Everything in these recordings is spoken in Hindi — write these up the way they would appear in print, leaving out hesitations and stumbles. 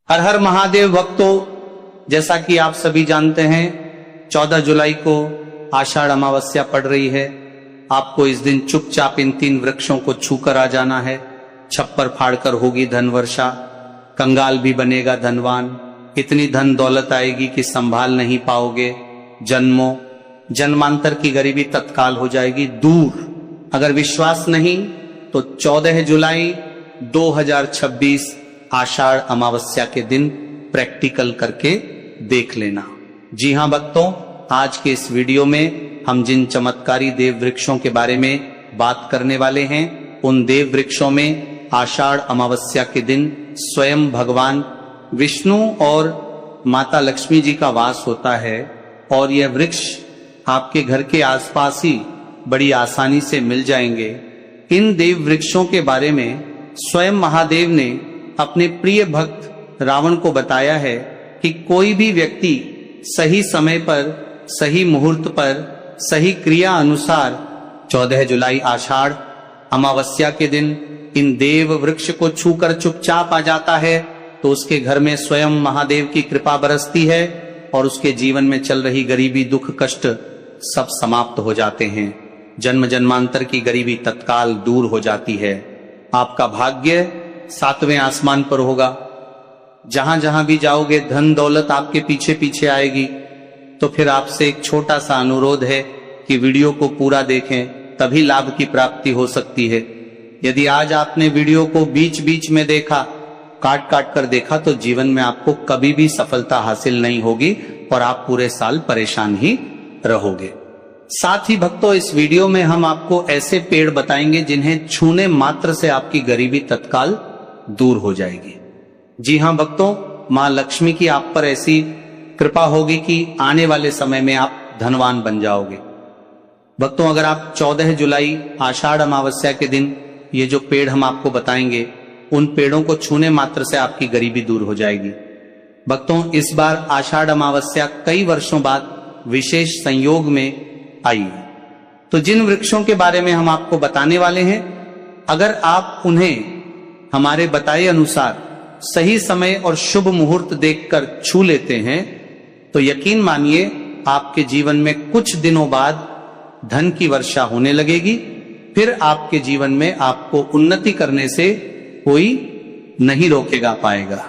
हर हर महादेव भक्तों, जैसा कि आप सभी जानते हैं 14 जुलाई को आषाढ़ अमावस्या पड़ रही है। आपको इस दिन चुपचाप इन 3 वृक्षों को छूकर आ जाना है। छप्पर फाड़कर होगी धन वर्षा, कंगाल भी बनेगा धनवान। इतनी धन दौलत आएगी कि संभाल नहीं पाओगे। जन्मों जन्मांतर की गरीबी तत्काल हो जाएगी दूर। अगर विश्वास नहीं तो 14 जुलाई 2026 आषाढ़ अमावस्या के दिन प्रैक्टिकल करके देख लेना। जी हां भक्तों, आज के इस वीडियो में हम जिन चमत्कारी देव वृक्षों के बारे में बात करने वाले हैं, उन देव वृक्षों में आषाढ़ अमावस्या के दिन स्वयं भगवान विष्णु और माता लक्ष्मी जी का वास होता है। और यह वृक्ष आपके घर के आसपास ही बड़ी आसानी से मिल जाएंगे। इन देव वृक्षों के बारे में स्वयं महादेव ने अपने प्रिय भक्त रावण को बताया है कि कोई भी व्यक्ति सही समय पर, सही मुहूर्त पर, सही क्रिया अनुसार 14 जुलाई आषाढ़ अमावस्या के दिन इन देव वृक्ष को छूकर चुपचाप आ जाता है तो उसके घर में स्वयं महादेव की कृपा बरसती है और उसके जीवन में चल रही गरीबी, दुख, कष्ट सब समाप्त हो जाते हैं। जन्म जन्मांतर की गरीबी तत्काल दूर हो जाती है। आपका भाग्य 7वें आसमान पर होगा। जहां जहां भी जाओगे धन दौलत आपके पीछे पीछे आएगी। तो फिर आपसे एक छोटा सा अनुरोध है कि वीडियो को पूरा देखें, तभी लाभ की प्राप्ति हो सकती है। यदि आज आपने वीडियो को बीच बीच में देखा, काट काट कर देखा, तो जीवन में आपको कभी भी सफलता हासिल नहीं होगी और आप पूरे साल परेशान ही रहोगे। साथ ही भक्तों, इस वीडियो में हम आपको ऐसे पेड़ बताएंगे जिन्हें छूने मात्र से आपकी गरीबी तत्काल दूर हो जाएगी। जी हां भक्तों, मां लक्ष्मी की आप पर ऐसी कृपा होगी कि आने वाले समय में आप धनवान बन जाओगे। भक्तों, अगर आप 14 जुलाई आषाढ़ अमावस्या के दिन ये जो पेड़ हम आपको बताएंगे, उन पेड़ों को छूने मात्र से आपकी गरीबी दूर हो जाएगी। भक्तों, इस बार आषाढ़ अमावस्या कई वर्षों बाद विशेष संयोग में आई है। तो जिन वृक्षों के बारे में हम आपको बताने वाले हैं, अगर आप उन्हें हमारे बताए अनुसार सही समय और शुभ मुहूर्त देखकर छू लेते हैं तो यकीन मानिए आपके जीवन में कुछ दिनों बाद धन की वर्षा होने लगेगी। फिर आपके जीवन में आपको उन्नति करने से कोई नहीं रोकेगा पाएगा।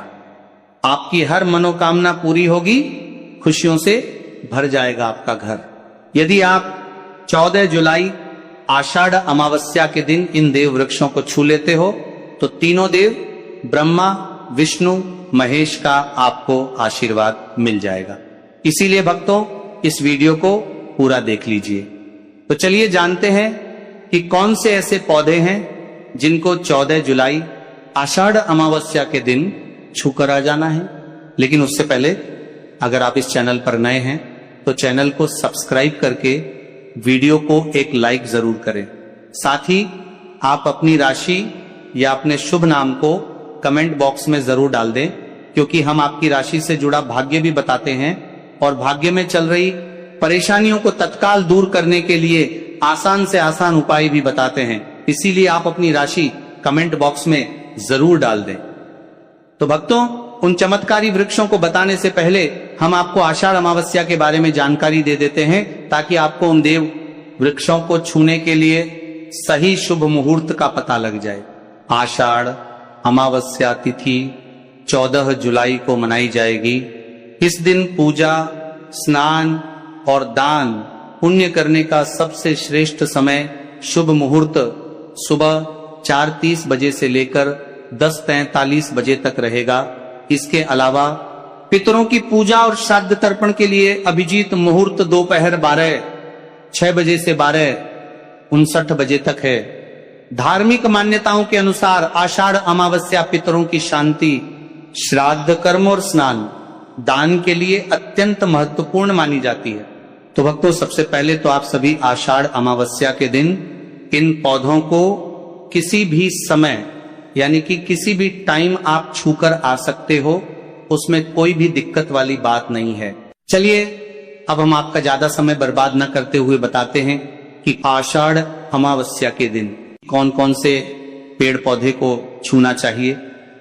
आपकी हर मनोकामना पूरी होगी, खुशियों से भर जाएगा आपका घर। यदि आप 14 जुलाई आषाढ़ अमावस्या के दिन इन देव वृक्षों को छू लेते हो तो तीनों देव ब्रह्मा, विष्णु, महेश का आपको आशीर्वाद मिल जाएगा। इसीलिए भक्तों, इस वीडियो को पूरा देख लीजिए। तो चलिए जानते हैं कि कौन से ऐसे पौधे हैं जिनको 14 जुलाई आषाढ़ अमावस्या के दिन छूकर आ जाना है। लेकिन उससे पहले अगर आप इस चैनल पर नए हैं तो चैनल को सब्सक्राइब करके वीडियो को एक लाइक जरूर करें। साथ ही आप अपनी राशि या अपने शुभ नाम को कमेंट बॉक्स में जरूर डाल दें, क्योंकि हम आपकी राशि से जुड़ा भाग्य भी बताते हैं और भाग्य में चल रही परेशानियों को तत्काल दूर करने के लिए आसान से आसान उपाय भी बताते हैं। इसीलिए आप अपनी राशि कमेंट बॉक्स में जरूर डाल दें। तो भक्तों, उन चमत्कारी वृक्षों को बताने से पहले हम आपको आषाढ़ अमावस्या के बारे में जानकारी दे देते हैं, ताकि आपको उन देव वृक्षों को छूने के लिए सही शुभ मुहूर्त का पता लग जाए। आषाढ़ अमावस्या तिथि 14 जुलाई को मनाई जाएगी। इस दिन पूजा, स्नान और दान पुण्य करने का सबसे श्रेष्ठ समय, शुभ मुहूर्त सुबह 4:30 बजे से लेकर 10:43 बजे तक रहेगा। इसके अलावा पितरों की पूजा और श्राद्ध तर्पण के लिए अभिजीत मुहूर्त दोपहर 6 बजे से 12:59 बजे तक है। धार्मिक मान्यताओं के अनुसार आषाढ़ अमावस्या पितरों की शांति, श्राद्ध कर्म और स्नान, दान के लिए अत्यंत महत्वपूर्ण मानी जाती है। तो भक्तों, सबसे पहले तो आप सभी आषाढ़ अमावस्या के दिन इन पौधों को किसी भी समय, यानी कि किसी भी टाइम आप छूकर आ सकते हो, उसमें कोई भी दिक्कत वाली बात नहीं है। चलिए अब हम आपका ज्यादा समय बर्बाद न करते हुए बताते हैं कि आषाढ़ अमावस्या के दिन कौन कौन से पेड़ पौधे को छूना चाहिए।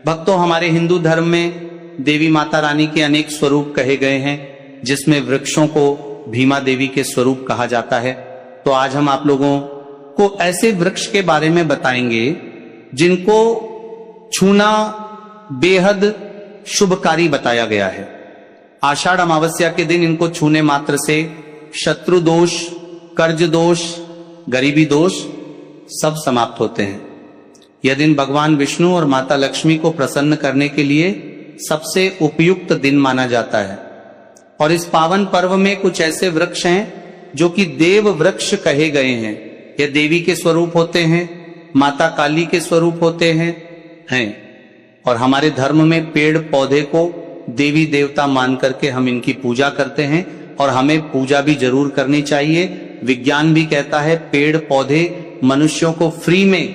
भक्तों, हमारे हिंदू धर्म में देवी माता रानी के अनेक स्वरूप कहे गए हैं, जिसमें वृक्षों को भीमा देवी के स्वरूप कहा जाता है। तो आज हम आप लोगों को ऐसे वृक्ष के बारे में बताएंगे जिनको छूना बेहद शुभकारी बताया गया है। आषाढ़ अमावस्या के दिन इनको छूने मात्र से शत्रु दोष, कर्ज दोष, गरीबी दोष सब समाप्त होते हैं। यह दिन भगवान विष्णु और माता लक्ष्मी को प्रसन्न करने के लिए सबसे उपयुक्त दिन माना जाता है। और इस पावन पर्व में कुछ ऐसे वृक्ष हैं जो कि देव वृक्ष कहे गए हैं। ये देवी के स्वरूप होते हैं, माता काली के स्वरूप होते हैं। और हमारे धर्म में पेड़ पौधे को देवी देवता मान करके हम इनकी पूजा करते हैं और हमें पूजा भी जरूर करनी चाहिए। विज्ञान भी कहता है पेड़ पौधे मनुष्यों को फ्री में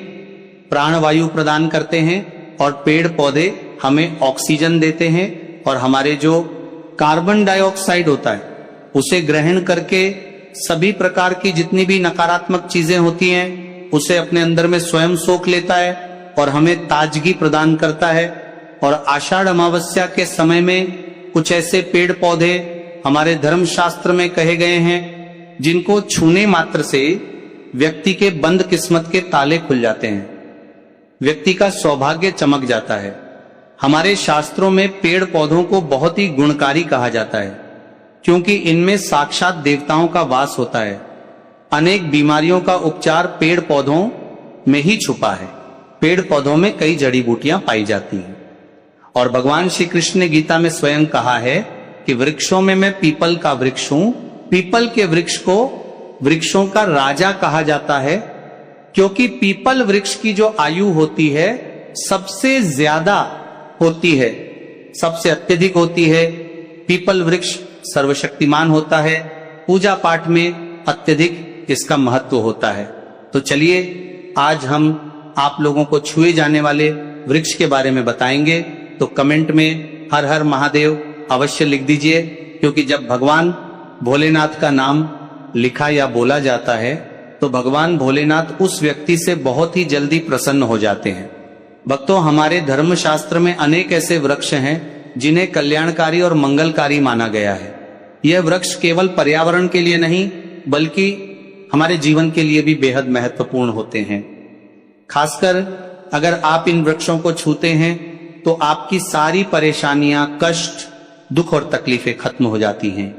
प्राणवायु प्रदान करते हैं और पेड़ पौधे हमें ऑक्सीजन देते हैं और हमारे जो कार्बन डाइऑक्साइड होता है उसे ग्रहण करके सभी प्रकार की जितनी भी नकारात्मक चीजें होती हैं उसे अपने अंदर में स्वयं सोख लेता है और हमें ताजगी प्रदान करता है। और आषाढ़ अमावस्या के समय में कुछ ऐसे पेड़ पौधे हमारे धर्म शास्त्र में कहे गए हैं जिनको छूने मात्र से व्यक्ति के बंद किस्मत के ताले खुल जाते हैं, व्यक्ति का सौभाग्य चमक जाता है। हमारे शास्त्रों में पेड़ पौधों को बहुत ही गुणकारी कहा जाता है क्योंकि इनमें साक्षात देवताओं का वास होता है। अनेक बीमारियों का उपचार पेड़ पौधों में ही छुपा है। पेड़ पौधों में कई जड़ी बूटियां पाई जाती हैं और भगवान श्री कृष्ण ने गीता में स्वयं कहा है कि वृक्षों में मैं पीपल का वृक्ष हूं। पीपल के वृक्ष को वृक्षों का राजा कहा जाता है क्योंकि पीपल वृक्ष की जो आयु होती है सबसे ज्यादा होती है, सबसे अत्यधिक होती है। पीपल वृक्ष सर्वशक्तिमान होता है, पूजा पाठ में अत्यधिक इसका महत्व होता है। तो चलिए आज हम आप लोगों को छुए जाने वाले वृक्ष के बारे में बताएंगे। तो कमेंट में हर हर महादेव अवश्य लिख दीजिए क्योंकि जब भगवान भोलेनाथ का नाम लिखा या बोला जाता है तो भगवान भोलेनाथ उस व्यक्ति से बहुत ही जल्दी प्रसन्न हो जाते हैं। भक्तों, हमारे धर्म शास्त्र में अनेक ऐसे वृक्ष हैं जिन्हें कल्याणकारी और मंगलकारी माना गया है। यह वृक्ष केवल पर्यावरण के लिए नहीं बल्कि हमारे जीवन के लिए भी बेहद महत्वपूर्ण होते हैं। खासकर अगर आप इन वृक्षों को छूते हैं तो आपकी सारी परेशानियां, कष्ट, दुख और तकलीफें खत्म हो जाती हैं।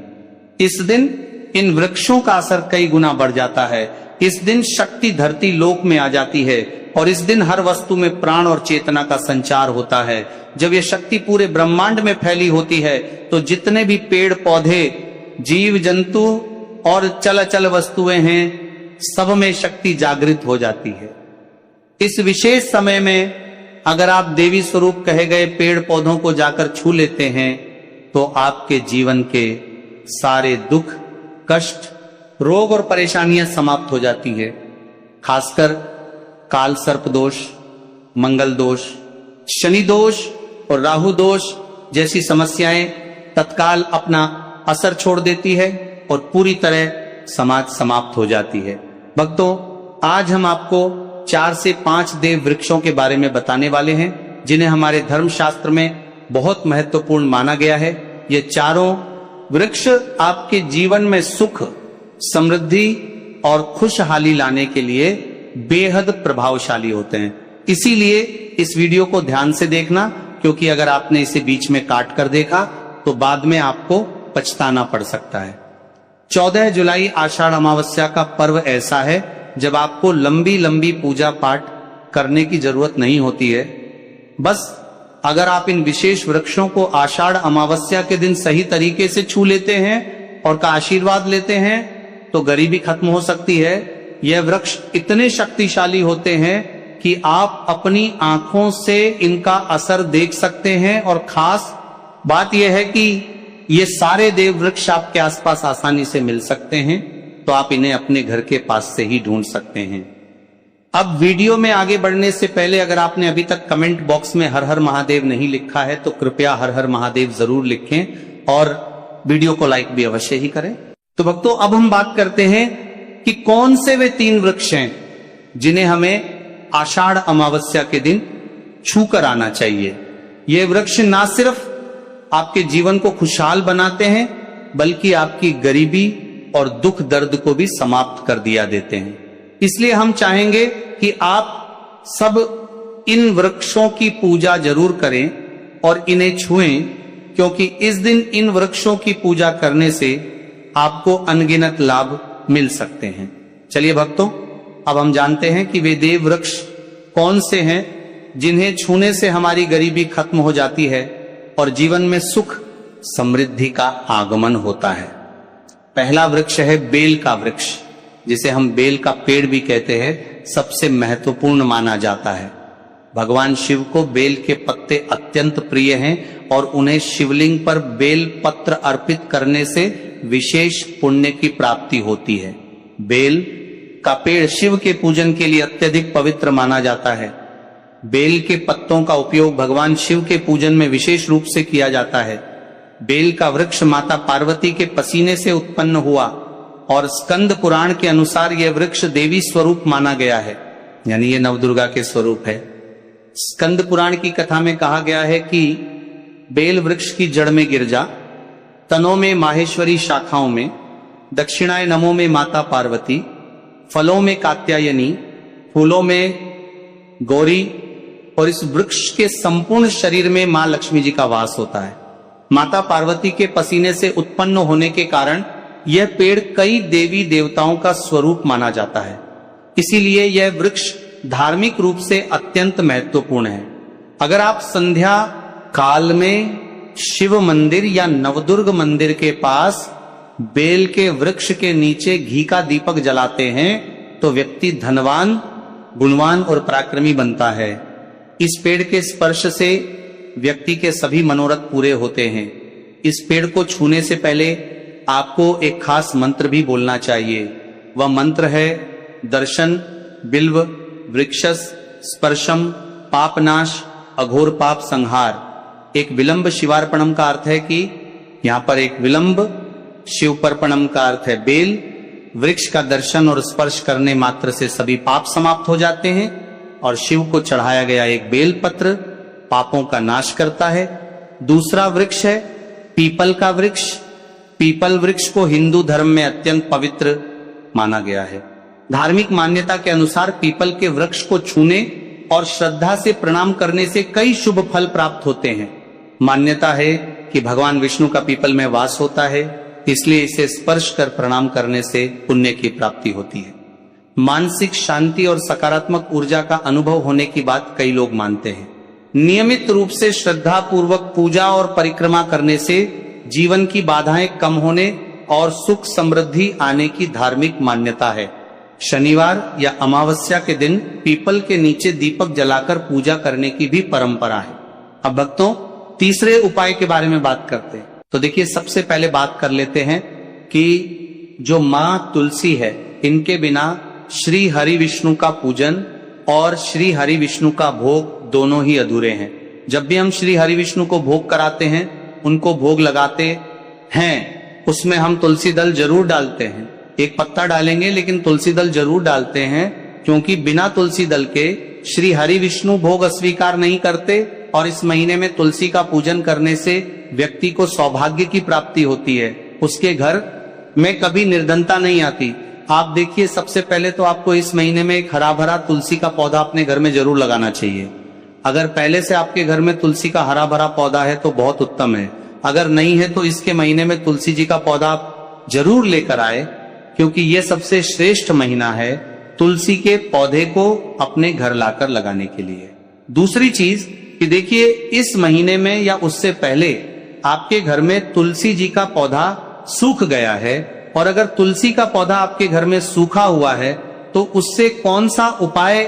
इस दिन इन वृक्षों का असर कई गुना बढ़ जाता है। इस दिन शक्ति धरती लोक में आ जाती है और इस दिन हर वस्तु में प्राण और चेतना का संचार होता है। जब यह शक्ति पूरे ब्रह्मांड में फैली होती है तो जितने भी पेड़ पौधे, जीव जंतु और चल वस्तुएं हैं सब में शक्ति जागृत हो जाती है। इस विशेष समय में अगर आप देवी स्वरूप कहे गए पेड़ पौधों को जाकर छू लेते हैं तो आपके जीवन के सारे दुख, कष्ट, रोग और परेशानियां समाप्त हो जाती है। खासकर काल सर्प दोष, मंगल दोष, शनि दोष और राहु दोष जैसी समस्याएं तत्काल अपना असर छोड़ देती है और पूरी तरह समाज समाप्त हो जाती है। भक्तों, आज हम आपको 4 से 5 देव वृक्षों के बारे में बताने वाले हैं जिन्हें हमारे धर्म शास्त्र में बहुत महत्वपूर्ण माना गया है। ये चारों वृक्ष आपके जीवन में सुख, समृद्धि और खुशहाली लाने के लिए बेहद प्रभावशाली होते हैं। इसीलिए इस वीडियो को ध्यान से देखना क्योंकि अगर आपने इसे बीच में काट कर देखा तो बाद में आपको पछताना पड़ सकता है। 14 जुलाई आषाढ़ अमावस्या का पर्व ऐसा है जब आपको लंबी लंबी पूजा पाठ करने की जरूरत नहीं होती है। बस अगर आप इन विशेष वृक्षों को आषाढ़ अमावस्या के दिन सही तरीके से छू लेते हैं और का आशीर्वाद लेते हैं तो गरीबी खत्म हो सकती है। यह वृक्ष इतने शक्तिशाली होते हैं कि आप अपनी आंखों से इनका असर देख सकते हैं और खास बात यह है कि ये सारे देव वृक्ष आपके आसपास आसानी से मिल सकते हैं, तो आप इन्हें अपने घर के पास से ही ढूंढ सकते हैं। अब वीडियो में आगे बढ़ने से पहले अगर आपने अभी तक कमेंट बॉक्स में हर हर महादेव नहीं लिखा है तो कृपया हर हर महादेव जरूर लिखें और वीडियो को लाइक भी अवश्य ही करें। तो भक्तों, अब हम बात करते हैं कि कौन से वे 3 वृक्ष हैं जिन्हें हमें आषाढ़ अमावस्या के दिन छू कर आना चाहिए। ये वृक्ष ना सिर्फ आपके जीवन को खुशहाल बनाते हैं, बल्कि आपकी गरीबी और दुख दर्द को भी समाप्त कर दिया देते हैं। इसलिए हम चाहेंगे कि आप सब इन वृक्षों की पूजा जरूर करें और इन्हें छुएं, क्योंकि इस दिन इन वृक्षों की पूजा करने से आपको अनगिनत लाभ मिल सकते हैं। चलिए भक्तों, अब हम जानते हैं कि वे देव वृक्ष कौन से हैं जिन्हें छूने से हमारी गरीबी खत्म हो जाती है और जीवन में सुख समृद्धि का आगमन होता है। पहला वृक्ष है बेल का वृक्ष, जिसे हम बेल का पेड़ भी कहते हैं, सबसे महत्वपूर्ण माना जाता है। भगवान शिव को बेल के पत्ते अत्यंत प्रिय हैं और उन्हें शिवलिंग पर बेल पत्र अर्पित करने से विशेष पुण्य की प्राप्ति होती है। बेल का पेड़ शिव के पूजन के लिए अत्यधिक पवित्र माना जाता है। बेल के पत्तों का उपयोग भगवान शिव के पूजन में विशेष रूप से किया जाता है। बेल का वृक्ष माता पार्वती के पसीने से उत्पन्न हुआ और स्कंद पुराण के अनुसार यह वृक्ष देवी स्वरूप माना गया है, यानी ये नवदुर्गा के स्वरूप है। स्कंद पुराण की कथा में कहा गया है कि बेल वृक्ष की जड़ में गिरजा, तनों में माहेश्वरी, शाखाओं में दक्षिणाय नमो में माता पार्वती, फलों में कात्यायनी, फूलों में गौरी और इस वृक्ष के संपूर्ण शरीर में मां लक्ष्मी जी का वास होता है। माता पार्वती के पसीने से उत्पन्न होने के कारण यह पेड़ कई देवी देवताओं का स्वरूप माना जाता है। इसीलिए यह वृक्ष धार्मिक रूप से अत्यंत महत्वपूर्ण है। अगर आप संध्या काल में शिव मंदिर या नवदुर्ग मंदिर के पास बेल के वृक्ष के नीचे घी का दीपक जलाते हैं तो व्यक्ति धनवान, गुणवान और पराक्रमी बनता है। इस पेड़ के स्पर्श से व्यक्ति के सभी मनोरथ पूरे होते हैं। इस पेड़ को छूने से पहले आपको एक खास मंत्र भी बोलना चाहिए। वह मंत्र है दर्शन बिल्व वृक्षस स्पर्शम पापनाश अघोर पाप संहार। एक विलंब शिवार्पणम का अर्थ है कि यहाँ पर एक विलंब शिवपर्पणम का अर्थ है बेल। वृक्ष का दर्शन और स्पर्श करने मात्र से सभी पाप समाप्त हो जाते हैं और शिव को चढ़ाया गया एक बेल पत्र पापों का नाश करता है। दूसरा वृक्ष है पीपल का वृक्ष। पीपल वृक्ष को हिंदू धर्म में अत्यंत पवित्र माना गया है। धार्मिक मान्यता के अनुसार पीपल के वृक्ष को छूने और श्रद्धा से प्रणाम करने से कई शुभ फल प्राप्त होते हैं। मान्यता है कि भगवान विष्णु का पीपल में वास होता है, इसलिए इसे स्पर्श कर प्रणाम करने से पुण्य की प्राप्ति होती है। मानसिक शांति और सकारात्मक ऊर्जा का अनुभव होने की बात कई लोग मानते हैं। नियमित रूप से श्रद्धा पूर्वक पूजा और परिक्रमा करने से जीवन की बाधाएं कम होने और सुख समृद्धि आने की धार्मिक मान्यता है। शनिवार या अमावस्या के दिन पीपल के नीचे दीपक जलाकर पूजा करने की भी परंपरा है। अब भक्तों, तीसरे उपाय के बारे में बात करते हैं। तो देखिए, सबसे पहले बात कर लेते हैं कि जो मां तुलसी है, इनके बिना श्री हरि विष्णु का पूजन और श्री हरि विष्णु का भोग दोनों ही अधूरे हैं। जब भी हम श्री हरि विष्णु को भोग कराते हैं, उनको भोग लगाते हैं, उसमें हम तुलसी दल जरूर डालते हैं। एक पत्ता डालेंगे लेकिन तुलसी दल जरूर डालते हैं, क्योंकि बिना तुलसी दल के श्री हरि विष्णु भोग अस्वीकार नहीं करते। और इस महीने में तुलसी का पूजन करने से व्यक्ति को सौभाग्य की प्राप्ति होती है। उसके घर में कभी निर्धनता नहीं आती। आप देखिए, सबसे पहले तो आपको इस महीने में एक हरा भरा तुलसी का पौधा अपने घर में जरूर लगाना चाहिए। अगर पहले से आपके घर में तुलसी का हरा भरा पौधा है तो बहुत उत्तम है। अगर नहीं है तो इसके महीने में तुलसी जी का पौधा आप जरूर लेकर आए, क्योंकि यह सबसे श्रेष्ठ महीना है तुलसी के पौधे को अपने घर लाकर लगाने के लिए। दूसरी चीज कि देखिए, इस महीने में या उससे पहले आपके घर में तुलसी जी का पौधा सूख गया है, और अगर तुलसी का पौधा आपके घर में सूखा हुआ है तो उससे कौन सा उपाय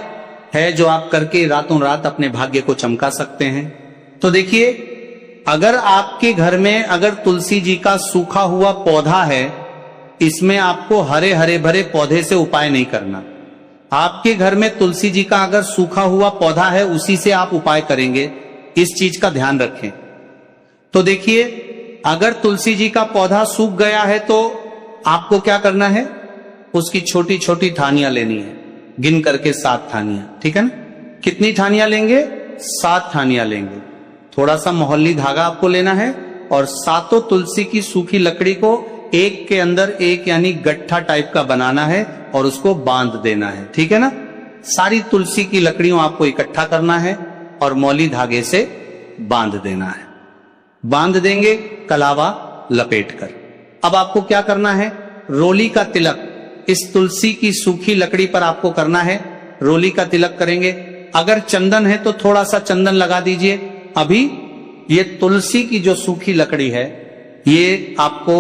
है जो आप करके रातों रात अपने भाग्य को चमका सकते हैं। तो देखिए, अगर आपके घर में अगर तुलसी जी का सूखा हुआ पौधा है, इसमें आपको हरे हरे भरे पौधे से उपाय नहीं करना। आपके घर में तुलसी जी का अगर सूखा हुआ पौधा है, उसी से आप उपाय करेंगे, इस चीज का ध्यान रखें। तो देखिए, अगर तुलसी जी का पौधा सूख गया है तो आपको क्या करना है, उसकी छोटी छोटी ठानियां लेनी है, गिन करके 7 ठानियां, ठीक है ना। कितनी ठानियां लेंगे? 7 ठानियां लेंगे। थोड़ा सा मोहल्ली धागा आपको लेना है और सातों तुलसी की सूखी लकड़ी को एक के अंदर एक यानी गट्ठा टाइप का बनाना है और उसको बांध देना है, ठीक है ना। सारी तुलसी की लकड़ियों आपको इकट्ठा करना है और मौली धागे से बांध देना है। बांध देंगे कलावा लपेटकर। अब आपको क्या करना है, रोली का तिलक इस तुलसी की सूखी लकड़ी पर आपको करना है। रोली का तिलक करेंगे। अगर चंदन है तो थोड़ा सा चंदन लगा दीजिए। अभी ये तुलसी की जो सूखी लकड़ी है ये आपको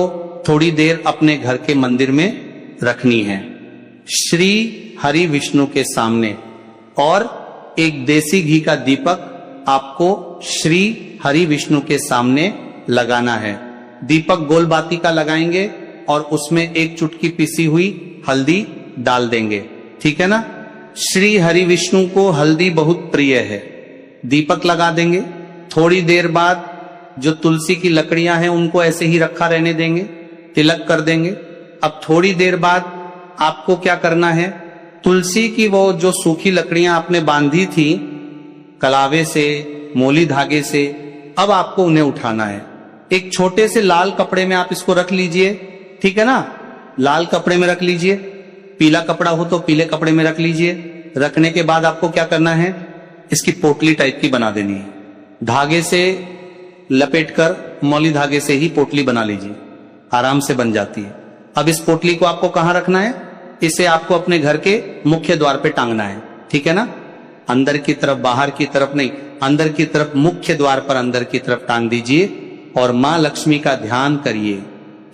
थोड़ी देर अपने घर के मंदिर में रखनी है, श्री हरि विष्णु के सामने। और एक देसी घी का दीपक आपको श्री हरि विष्णु के सामने लगाना है। दीपक गोल बाती का लगाएंगे और उसमें एक चुटकी पिसी हुई हल्दी डाल देंगे, ठीक है ना। श्री हरि विष्णु को हल्दी बहुत प्रिय है। दीपक लगा देंगे। थोड़ी देर बाद जो तुलसी की लकड़ियां हैं उनको ऐसे ही रखा रहने देंगे, तिलक कर देंगे। अब थोड़ी देर बाद आपको क्या करना है, तुलसी की वो जो सूखी लकड़ियां आपने बांधी थी कलावे से, मोली धागे से, अब आपको उन्हें उठाना है। एक छोटे से लाल कपड़े में आप इसको रख लीजिए, ठीक है ना। लाल कपड़े में रख लीजिए, पीला कपड़ा हो तो पीले कपड़े में रख लीजिए। रखने के बाद आपको क्या करना है, इसकी पोटली टाइप की बना देनी है। धागे से लपेटकर मौली धागे से ही पोटली बना लीजिए, आराम से बन जाती है। अब इस पोटली को आपको कहां रखना है, इसे आपको अपने घर के मुख्य द्वार पे टांगना है, ठीक है ना। अंदर की तरफ, बाहर की तरफ नहीं, अंदर की तरफ, मुख्य द्वार पर अंदर की तरफ टांग दीजिए। और मां लक्ष्मी का ध्यान करिए,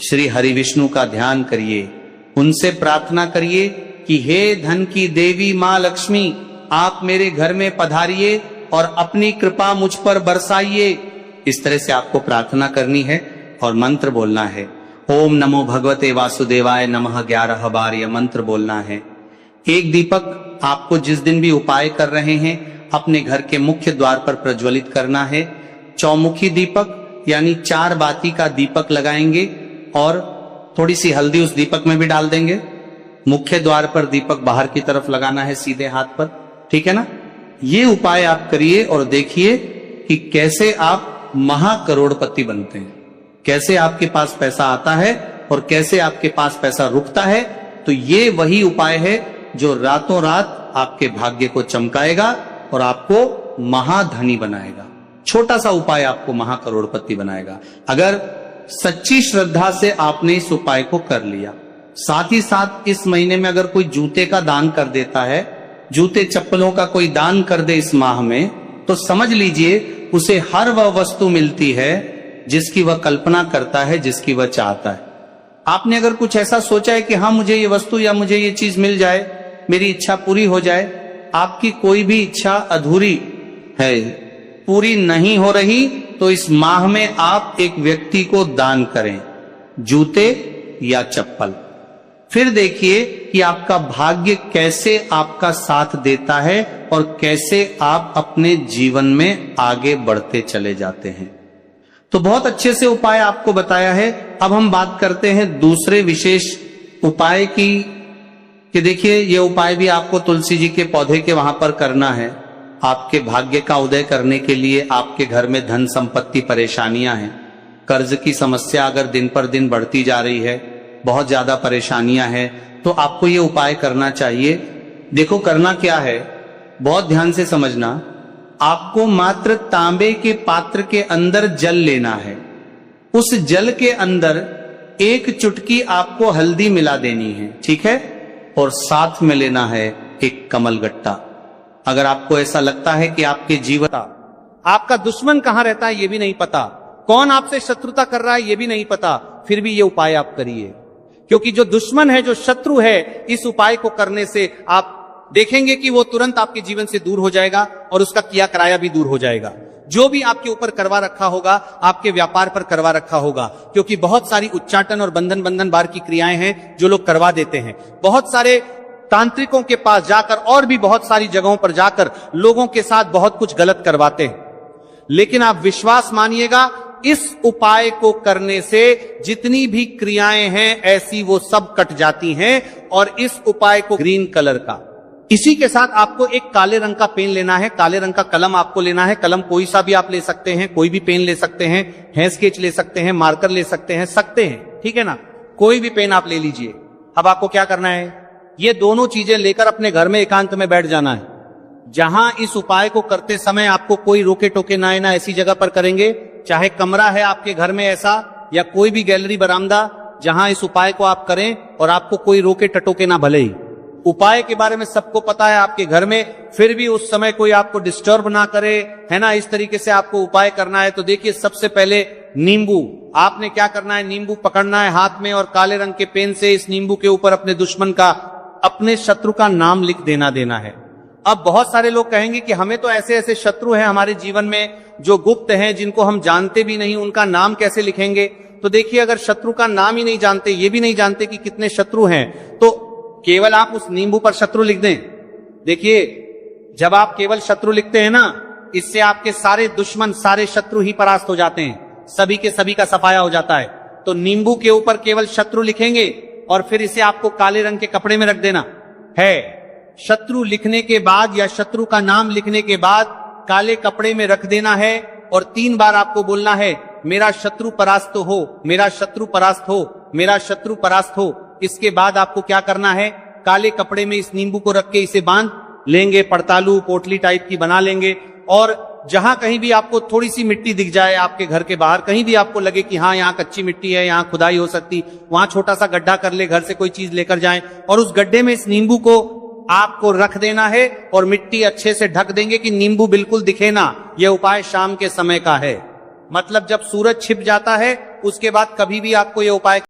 श्री हरि विष्णु का ध्यान करिए। उनसे प्रार्थना करिए कि हे धन की देवी मां लक्ष्मी, आप मेरे घर में पधारिए और अपनी कृपा मुझ पर बरसाइए। इस तरह से आपको प्रार्थना करनी है और मंत्र बोलना है। ओम नमो भगवते वासुदेवाय नमः 11 बार यह मंत्र बोलना है। एक दीपक आपको जिस दिन भी उपाय कर रहे हैं अपने घर के मुख्य द्वार पर प्रज्वलित करना है। चौमुखी दीपक यानी 4 बाती का दीपक लगाएंगे और थोड़ी सी हल्दी उस दीपक में भी डाल देंगे। मुख्य द्वार पर दीपक बाहर की तरफ लगाना है सीधे हाथ पर, ठीक है ना। ये उपाय आप करिए और देखिए कि कैसे आप महाकरोड़पति बनते हैं, कैसे आपके पास पैसा आता है और कैसे आपके पास पैसा रुकता है। तो ये वही उपाय है जो रातों रात आपके भाग्य को चमकाएगा और आपको महाधनी बनाएगा। छोटा सा उपाय आपको महाकरोड़पति बनाएगा अगर सच्ची श्रद्धा से आपने इस उपाय को कर लिया। साथ ही साथ इस महीने में अगर कोई जूते का दान कर देता है, जूते चप्पलों का कोई दान कर दे इस माह में, तो समझ लीजिए उसे हर वह वस्तु मिलती है जिसकी वह कल्पना करता है, जिसकी वह चाहता है। आपने अगर कुछ ऐसा सोचा है कि हाँ मुझे ये वस्तु या मुझे ये चीज मिल जाए, मेरी इच्छा पूरी हो जाए, आपकी कोई भी इच्छा अधूरी है, पूरी नहीं हो रही, तो इस माह में आप एक व्यक्ति को दान करें, जूते या चप्पल। फिर देखिए कि आपका भाग्य कैसे आपका साथ देता है और कैसे आप अपने जीवन में आगे बढ़ते चले जाते हैं। तो बहुत अच्छे से उपाय आपको बताया है। अब हम बात करते हैं दूसरे विशेष उपाय की, कि देखिए ये उपाय भी आपको तुलसी जी के पौधे के वहां पर करना है। आपके भाग्य का उदय करने के लिए आपके घर में धन संपत्ति परेशानियां हैं, कर्ज की समस्या अगर दिन पर दिन बढ़ती जा रही है, बहुत ज्यादा परेशानियां हैं, तो आपको ये उपाय करना चाहिए। देखो करना क्या है, बहुत ध्यान से समझना। आपको मात्र तांबे के पात्र के अंदर जल लेना है। उस जल के अंदर 1 चुटकी आपको हल्दी मिला देनी है, ठीक है। और साथ में लेना है एक कमल गट्टा। अगर आपको ऐसा लगता है कि आपके जीवन, आपका दुश्मन कहां रहता है ये भी नहीं पता, कौन आपसे शत्रुता कर रहा है ये भी नहीं पता, फिर भी ये उपाय आप करिए। क्योंकि जो दुश्मन है, जो शत्रु है, इस उपाय को करने से आप देखेंगे कि वो तुरंत आपके जीवन से दूर हो जाएगा और उसका किया कराया भी दूर हो जाएगा। जो भी आपके ऊपर करवा रखा होगा, आपके व्यापार पर करवा रखा होगा, क्योंकि बहुत सारी उच्चाटन और बंधन बार की क्रियाएं हैं जो लोग करवा देते हैं। बहुत सारे तांत्रिकों के पास जाकर और भी बहुत सारी जगहों पर जाकर लोगों के साथ बहुत कुछ गलत करवाते हैं। लेकिन आप विश्वास मानिएगा, इस उपाय को करने से जितनी भी क्रियाएं हैं ऐसी वो सब कट जाती हैं। और इस उपाय को ग्रीन कलर का इसी के साथ आपको एक काले रंग का पेन लेना है, काले रंग का कलम आपको लेना है। कलम कोई सा भी आप ले सकते हैं, कोई भी पेन ले सकते हैं, हैंड स्केच ले सकते हैं, मार्कर ले सकते हैं, ठीक है ना, कोई भी पेन आप ले लीजिए। अब आपको क्या करना है, ये दोनों चीजें लेकर अपने घर में एकांत में बैठ जाना है। जहां इस उपाय को करते समय आपको कोई रोके टोके ना आए, ना ऐसी जगह पर करेंगे, चाहे कमरा है आपके घर में ऐसा या कोई भी गैलरी बरामदा, जहां इस उपाय को आप करें और आपको कोई रोके टटोके ना। भले ही उपाय के बारे में सबको पता है आपके घर में, फिर भी उस समय कोई आपको डिस्टर्ब ना करे, है ना, इस तरीके से आपको उपाय करना है। तो देखिए, सबसे पहले नींबू आपने क्या करना है, नींबू पकड़ना है हाथ में और काले रंग के पेन से इस नींबू के ऊपर अपने दुश्मन का, अपने शत्रु का नाम लिख देना है। अब बहुत सारे लोग कहेंगे कि हमें तो ऐसे ऐसे शत्रु हैं हमारे जीवन में जो गुप्त हैं, जिनको हम जानते भी नहीं, उनका नाम कैसे लिखेंगे। तो देखिए, अगर शत्रु का नाम ही नहीं जानते, ये भी नहीं जानते कि कितने शत्रु हैं, तो केवल आप उस नींबू पर शत्रु लिख दें। देखिए, जब आप केवल शत्रु लिखते हैं ना, इससे आपके सारे दुश्मन, सारे शत्रु ही परास्त हो जाते हैं, सभी के सभी का सफाया हो जाता है। तो नींबू के ऊपर केवल शत्रु लिखेंगे और फिर इसे आपको काले रंग के कपड़े में रख देना है। शत्रु लिखने के बाद या शत्रु का नाम लिखने के बाद काले कपड़े में रख देना है और 3 बार आपको बोलना है, मेरा शत्रु परास्त हो, मेरा शत्रु परास्त हो, मेरा शत्रु परास्त हो। इसके बाद आपको क्या करना है, काले कपड़े में इस नींबू को रख के इसे बांध लेंगे, पड़तालू पोटली टाइप की बना लेंगे। और जहां कहीं भी आपको थोड़ी सी मिट्टी दिख जाए, आपके घर के बाहर कहीं भी आपको लगे कि हाँ, यहाँ कच्ची मिट्टी है, यहाँ खुदाई हो सकती, वहां छोटा सा गड्ढा कर ले, घर से कोई चीज लेकर जाएं और उस गड्ढे में इस नींबू को आपको रख देना है और मिट्टी अच्छे से ढक देंगे कि नींबू बिल्कुल दिखे ना। यह उपाय शाम के समय का है, मतलब जब सूरज छिप जाता है उसके बाद कभी भी आपको यह उपाय